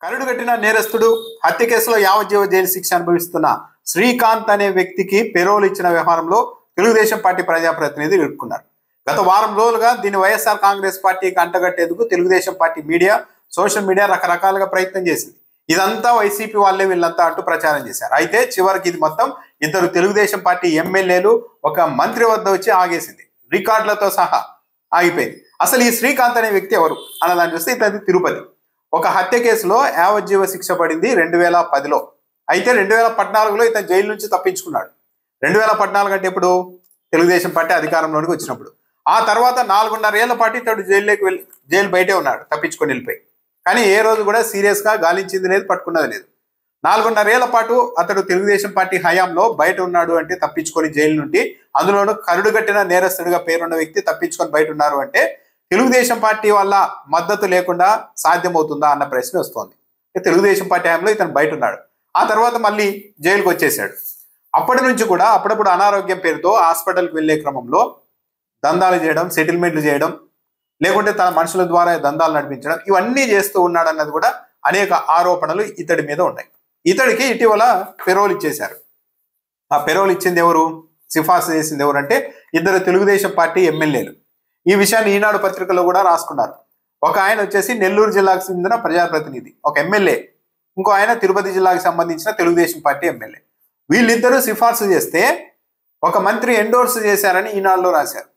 కరుడుగట్టిన నేరస్తుడు హత్య కేసులో యావజ్జీవ జైలు శిక్ష అనుభవిస్తున్న శ్రీకాంత్ అనే వ్యక్తికి పెరోల్ ఇచ్చిన వ్యవహారంలో తెలుగుదేశం పార్టీ ప్రజాప్రతినిధులు ఇరుక్కున్నారు. గత వారం రోజులుగా దీన్ని వైఎస్ఆర్ కాంగ్రెస్ పార్టీకి అంటగట్టేందుకు Telugu Desam party media, social media రకరకాలుగా ప్రయత్నం చేసింది. ఇదంతా వైసీపీ వాళ్ళే వీళ్ళంతా అంటూ ప్రచారం చేశారు. అయితే చివరికి ఇది మొత్తం ఇద్దరు తెలుగుదేశం పార్టీ ఎమ్మెల్యేలు, ఒక మంత్రి వద్ద వచ్చి ఆగేసింది. రికార్డులతో సహా ఆగిపోయింది. అసలు ఈ శ్రీకాంత్ అనే వ్యక్తి ఎవరు అన్నదాన్ని చూస్తే ఇతది తిరుపతి. ఒక హత్య కేసులో యావజ్జీవ శిక్ష పడింది 2010లో. అయితే 2014లో ఇతను జైలు నుంచి తప్పించుకున్నాడు. 2014 అంటే ఇప్పుడు తెలుగుదేశం పార్టీ అధికారంలోనికి వచ్చినప్పుడు. ఆ తర్వాత 4.5 ఏళ్ల పాటు ఇతడు జైలు బయటే ఉన్నాడు, తప్పించుకొని వెళ్ళిపోయి. కానీ ఏ రోజు కూడా సీరియస్ గా గాలించింది లేదు, పట్టుకున్నది లేదు. 4.5 ఏళ్ల పాటు అతడు తెలుగుదేశం పార్టీ హయాంలో బయట ఉన్నాడు అంటే, తప్పించుకొని జైలు నుండి, అందులోనూ కరుడుగట్టిన నేరస్తుడిగా పేరున్న వ్యక్తి తప్పించుకొని బయట ఉన్నారు అంటే తెలుగుదేశం పార్టీ వల్ల మద్దతు లేకుండా సాధ్యమవుతుందా అన్న ప్రశ్న వస్తోంది. తెలుగుదేశం పార్టీ హయాంలో ఇతను బయట ఉన్నాడు. ఆ తర్వాత మళ్ళీ జైలుకు వచ్చేసాడు. అప్పటి నుంచి కూడా అప్పుడప్పుడు అనారోగ్యం పేరుతో హాస్పిటల్కి వెళ్లే క్రమంలో దందాలు చేయడం, సెటిల్మెంట్లు చేయడం, లేకుంటే తన మనుషుల ద్వారా దందాలు నడిపించడం, ఇవన్నీ చేస్తూ ఉన్నాడు అన్నది కూడా అనేక ఆరోపణలు ఇతడి మీద ఉన్నాయి. ఇతడికి ఇటీవల పెరోల్ ఇచ్చేశారు. ఆ పెరోల్ ఇచ్చింది ఎవరు, సిఫార్సు చేసింది ఎవరు అంటే ఇద్దరు తెలుగుదేశం పార్టీ ఎమ్మెల్యేలు. ఈ విషయాన్ని ఈనాడు పత్రికలో కూడా రాసుకున్నారు. ఒక ఆయన వచ్చేసి నెల్లూరు జిల్లాకు చెందిన ప్రజాప్రతినిధి, ఒక ఎమ్మెల్యే. ఇంకో ఆయన తిరుపతి జిల్లాకు సంబంధించిన తెలుగుదేశం పార్టీ ఎమ్మెల్యే. వీళ్ళిద్దరూ సిఫార్సు చేస్తే ఒక మంత్రి ఎండోర్స్ చేశారని ఈనాడులో రాశారు.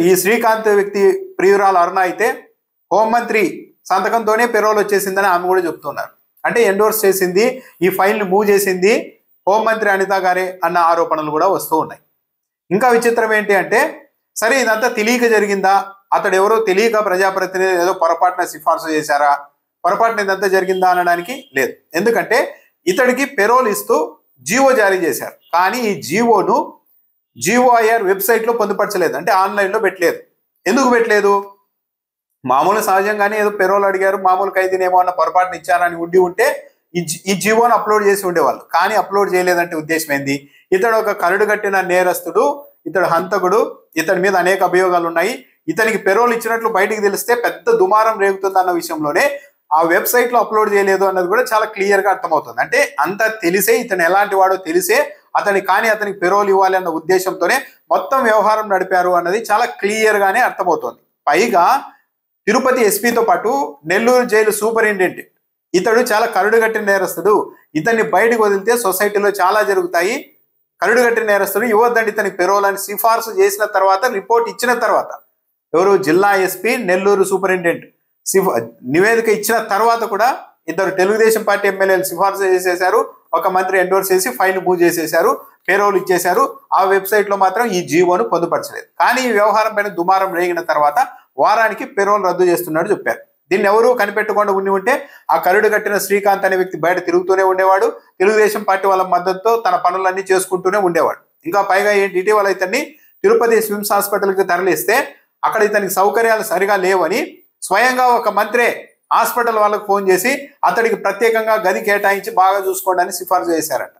ఈ శ్రీకాంత్ వ్యక్తి ప్రియురాలు అరుణ అయితే హోంమంత్రి సంతకంతోనే పెరోల్ వచ్చేసిందని ఆమె కూడా చెప్తున్నారు. అంటే ఎండోర్స్ చేసింది, ఈ ఫైల్ని మూవ్ చేసింది హోంమంత్రి అనిత గారే అన్న ఆరోపణలు కూడా వస్తూ ఉన్నాయి. ఇంకా విచిత్రం ఏంటి అంటే, సరే ఇదంతా తెలియక జరిగిందా, అతడు ఎవరో తెలియక ప్రజాప్రతినిధి ఏదో పొరపాటున సిఫార్సు చేశారా, పొరపాటున ఇదంతా జరిగిందా అనడానికి లేదు. ఎందుకంటే ఇతడికి పెరోల్ ఇస్తూ జీవో జారీ చేశారు. కానీ ఈ జీవోను జీఓఐఆర్ వెబ్సైట్లో పొందుపరచలేదు, అంటే ఆన్లైన్లో పెట్టలేదు. ఎందుకు పెట్టలేదు? మామూలు సహజంగానే ఏదో పెరోల్ అడిగారు, మామూలు ఖైదీనేమో అన్న పొరపాటున ఇచ్చారని ఉంటే ఈ జీవోను అప్లోడ్ చేసి ఉండేవాళ్ళు. కానీ అప్లోడ్ చేయలేదంటే ఉద్దేశం ఏంది? ఇతడు ఒక కరుడుగట్టిన నేరస్తుడు, ఇతడు హంతకుడు, ఇతని మీద అనేక అభియోగాలు ఉన్నాయి. ఇతనికి పెరోల్ ఇచ్చినట్లు బయటికి తెలిస్తే పెద్ద దుమారం రేగుతుంది అన్న విషయంలోనే ఆ వెబ్సైట్లో అప్లోడ్ చేయలేదు అన్నది కూడా చాలా క్లియర్గా అర్థమవుతుంది. అంటే అంత తెలిసే, ఇతను ఎలాంటి వాడో తెలిసే అతనికి పెరోల్ ఇవ్వాలి అన్న ఉద్దేశంతోనే మొత్తం వ్యవహారం నడిపారు అన్నది చాలా క్లియర్గానే అర్థమవుతుంది. పైగా తిరుపతి ఎస్పీతో పాటు నెల్లూరు జైలు సూపరింటెండెంట్ ఇతడు చాలా కరుడుగట్టిన నేరస్తుడు, ఇతన్ని బయటకు వదిలితే సొసైటీలో చాలా జరుగుతాయి, కరుడుగట్టిన నేరస్తుడు ఇవ్వద్దండి ఇతనికి పెరోల్ అని సిఫార్సు చేసిన తర్వాత, రిపోర్ట్ ఇచ్చిన తర్వాత, ఎవరు జిల్లా ఎస్పీ నెల్లూరు సూపరింటెండెంట్ నివేదిక ఇచ్చిన తర్వాత కూడా ఇద్దరు తెలుగుదేశం పార్టీ ఎమ్మెల్యేలు సిఫార్సు చేసేశారు, ఒక మంత్రి ఎండోర్స్ చేసి ఫైల్ మూవ్ చేసేశారు, పెరోల్ ఇచ్చేశారు. ఆ వెబ్సైట్లో మాత్రం ఈ జీవోను పొందుపరచలేదు. కానీ ఈ వ్యవహారం పైన దుమారం రేగిన తర్వాత వారానికి పెరోల్ రద్దు చేస్తున్నాడు చెప్పారు. దీన్ని ఎవరు కనిపెట్టకుండా ఉంటే ఆ కరుడు కట్టిన శ్రీకాంత్ అనే వ్యక్తి బయట తిరుగుతూనే ఉండేవాడు, తెలుగుదేశం పార్టీ వాళ్ళ మద్దతుతో తన పనులన్నీ చేసుకుంటూనే ఉండేవాడు. ఇంకా పైగా ఏంటి, ఇటీవల ఇతన్ని తిరుపతి స్విమ్స్ హాస్పిటల్కి తరలిస్తే అక్కడ ఇతనికి సౌకర్యాలు సరిగా లేవని స్వయంగా ఒక మంత్రే హాస్పిటల్ వాళ్ళకు ఫోన్ చేసి అతడికి ప్రత్యేకంగా గది కేటాయించి బాగా చూసుకోండి అని సిఫార్సు చేశారట.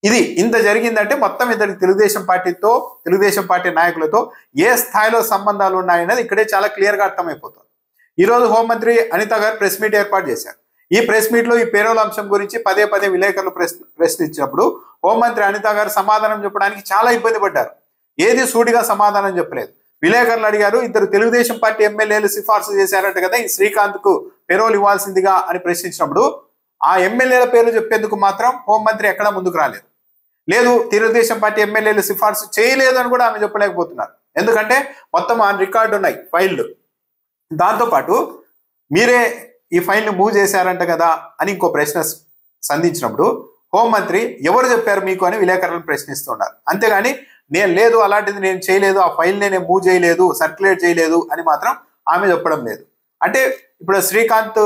ఇది ఇంత జరిగిందంటే మొత్తం ఇతడికి తెలుగుదేశం పార్టీ నాయకులతో ఏ స్థాయిలో సంబంధాలు ఉన్నాయనేది ఇక్కడే చాలా క్లియర్గా అర్థమైపోతుంది. ఈరోజు హోంమంత్రి అనిత గారు ప్రెస్ మీట్ ఏర్పాటు చేశారు. ఈ ప్రెస్ మీట్లో ఈ పెరోల్ అంశం గురించి పదే విలేకరులు ప్రశ్నించినప్పుడు హోంమంత్రి అనిత గారు సమాధానం చెప్పడానికి చాలా ఇబ్బంది పడ్డారు. ఏది సూటిగా సమాధానం చెప్పలేదు. విలేకరులు అడిగారు, ఇద్దరు తెలుగుదేశం పార్టీ ఎమ్మెల్యేలు సిఫార్సు చేశారట కదా ఈ శ్రీకాంత్ కు పెరోల్ ఇవ్వాల్సిందిగా అని ప్రశ్నించినప్పుడు ఆ ఎమ్మెల్యేల పేర్లు చెప్పేందుకు మాత్రం హోంమంత్రి ఎక్కడా ముందుకు రాలేదు. లేదు, తెలుగుదేశం పార్టీ ఎమ్మెల్యేలు సిఫార్సు చేయలేదు అని కూడా ఆమె చెప్పలేకపోతున్నారు. ఎందుకంటే మొత్తం ఆ రికార్డు ఉన్నాయి, ఫైళ్ళు. దాంతోపాటు మీరే ఈ ఫైల్ని మూవ్ చేశారంట కదా అని ఇంకో ప్రశ్న సంధించినప్పుడు హోంమంత్రి ఎవరు చెప్పారు మీకు అని విలేకరులను ప్రశ్నిస్తున్నారు. అంతేగాని నేను లేదు, అలాంటిది నేను చేయలేదు, ఆ ఫైల్ నేను మూవ్ చేయలేదు, సర్క్యులేట్ చేయలేదు అని మాత్రం ఆమె చెప్పడం లేదు. అంటే ఇప్పుడు శ్రీకాంత్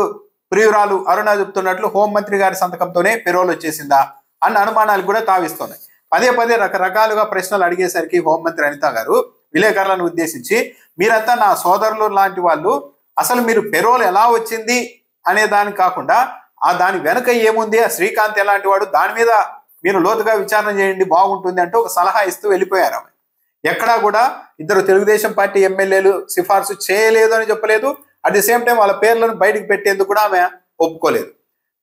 ప్రియురాలు అరుణ చెప్తున్నట్లు హోంమంత్రి గారి సంతకంతోనే పెరోల్ వచ్చేసిందా అన్న అనుమానాలు కూడా తావిస్తున్నాయి. పదే రకరకాలుగా ప్రశ్నలు అడిగేసరికి హోంమంత్రి అనిత గారు విలేకరులను ఉద్దేశించి, మీరంతా నా సోదరులు లాంటి వాళ్ళు, అసలు మీరు పెరోల్ ఎలా వచ్చింది అనే దాని కాకుండా దాని వెనుక ఏముంది, ఆ శ్రీకాంత్ ఎలాంటి వాడు, దాని మీద మీరు లోతుగా విచారణ చేయండి బాగుంటుంది అంటూ ఒక సలహా ఇస్తూ వెళ్ళిపోయారు. ఆమె ఎక్కడా కూడా ఇద్దరు తెలుగుదేశం పార్టీ ఎమ్మెల్యేలు సిఫార్సు చేయలేదు అని చెప్పలేదు. అట్ ది సేమ్ టైం వాళ్ళ పేర్లను బయటకు పెట్టేందుకు కూడా ఆమె ఒప్పుకోలేదు.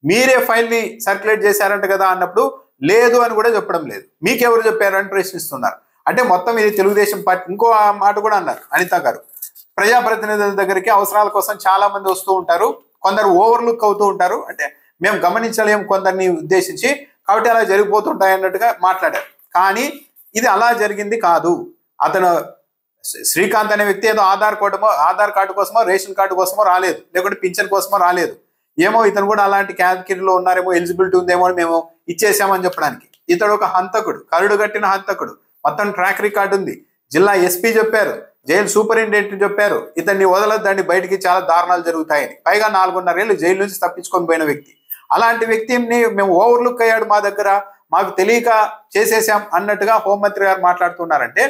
మీరే ఫైల్ని సర్క్యులేట్ చేశారంట కదా అన్నప్పుడు లేదు అని కూడా చెప్పడం లేదు. మీకెవరు చెప్పారని ప్రశ్నిస్తున్నారు. అంటే మొత్తం ఇది తెలుగుదేశం పార్టీ. ఇంకో మాట కూడా అన్నారు అనిత గారు, ప్రజాప్రతినిధుల దగ్గరికి అవసరాల కోసం చాలా మంది వస్తూ ఉంటారు, కొందరు ఓవర్లుక్ అవుతూ ఉంటారు, అంటే మేము గమనించలేము కొందరిని ఉద్దేశించి, కాబట్టి అలా జరిగిపోతుంటాయి అన్నట్టుగా మాట్లాడారు. కానీ ఇది అలా జరిగింది కాదు. అతను శ్రీకాంత్ అనే వ్యక్తి ఏదో ఆధార్ కార్డు కోసమో రేషన్ కార్డు కోసమో రాలేదు, లేకుంటే పింఛన్ కోసమో రాలేదు. ఏమో ఇతను కూడా అలాంటి కేటగిరీలో ఉన్నారేమో, ఎలిజిబిలిటీ ఉందేమో అని మేము ఇచ్చేసామని చెప్పడానికి. ఇతడు ఒక హంతకుడు, కరుడు కట్టిన హంతకుడు, మొత్తం ట్రాక్ రికార్డు ఉంది. జిల్లా ఎస్పీ చెప్పారు, జైలు సూపరింటెండెంట్ చెప్పారు, ఇతన్ని వదలొద్దండి బయటికి చాలా దారుణాలు జరుగుతాయని. పైగా 4.5 ఏళ్ళు జైలు నుంచి తప్పించుకొని పోయిన వ్యక్తి. అలాంటి వ్యక్తిని మేము ఓవర్లుక్ అయ్యాడు మా దగ్గర, మాకు తెలియక చేసేసాం అన్నట్టుగా హోంమంత్రి గారు మాట్లాడుతున్నారంటే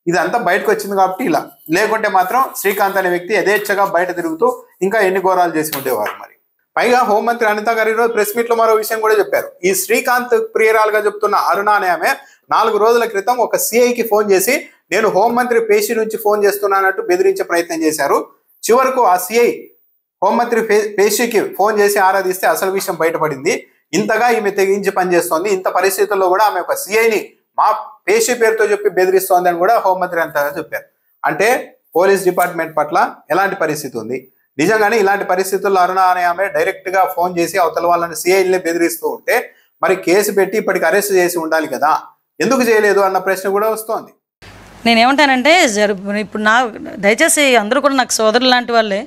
ఇదంతా బయటకు వచ్చింది కాబట్టి ఇలా. లేకుంటే మాత్రం శ్రీకాంత్ అనే వ్యక్తి యథేచ్ఛగా బయట తిరుగుతూ ఇంకా ఎన్ని ఘోరాలు చేసి ఉండేవారు. మరి పైగా హోంమంత్రి అనిత గారు ఈరోజు ప్రెస్ మీట్ లో మరో విషయం కూడా చెప్పారు. ఈ శ్రీకాంత్ ప్రియురాలుగా చెప్తున్న అరుణ అనే ఆమె 4 రోజుల క్రితం ఒక సిఐకి ఫోన్ చేసి నేను హోంమంత్రి పేషి నుంచి ఫోన్ చేస్తున్నానంటూ బెదిరించే ప్రయత్నం చేశారు. చివరకు ఆ సిఐ హోంమంత్రి పేషికి ఫోన్ చేసి ఆరాధిస్తే అసలు విషయం బయటపడింది. ఇంతగా ఈమె తెగించి పనిచేస్తోంది, ఇంత పరిస్థితుల్లో కూడా ఆమె ఒక సిఐని మా పేషి పేరుతో చెప్పి బెదిరిస్తోంది అని కూడా హోంమంత్రి అంతా చెప్పారు. అంటే పోలీస్ డిపార్ట్మెంట్ పట్ల ఎలాంటి పరిస్థితి ఉంది. నిజంగానే ఇలాంటి పరిస్థితుల్లో అరుణ అనే ఆమె డైరెక్ట్ గా ఫోన్ చేసి అవతల వాళ్ళని సిఐల్ని బెదిరిస్తూ ఉంటే మరి కేసు పెట్టి ఇప్పటికి అరెస్ట్ చేసి ఉండాలి కదా, ఎందుకు చేయలేదు అన్న ప్రశ్న కూడా వస్తోంది. నేనేమంటానంటే ఇప్పుడు దయచేసి అందరూ కూడా నాకు సోదరులు లాంటి వాళ్ళే.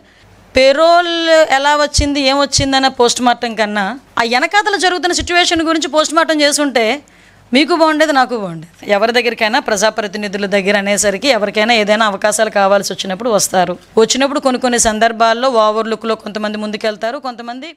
పేరోల్ ఎలా వచ్చింది ఏమొచ్చిందన్న పోస్ట్ మార్టం కన్నా ఆ వెనకాతలు జరుగుతున్న సిచ్యువేషన్ గురించి పోస్ట్ మార్టం చేసుంటే మీకు బాగుండేది, నాకు బాగుండేది. ఎవరి దగ్గరికైనా ప్రజాప్రతినిధుల దగ్గర అనేసరికి ఎవరికైనా ఏదైనా అవకాశాలు కావాల్సి వచ్చినప్పుడు వస్తారు. వచ్చినప్పుడు కొన్ని సందర్భాల్లో ఓవర్లుక్లో కొంతమంది ముందుకెళ్తారు, కొంతమంది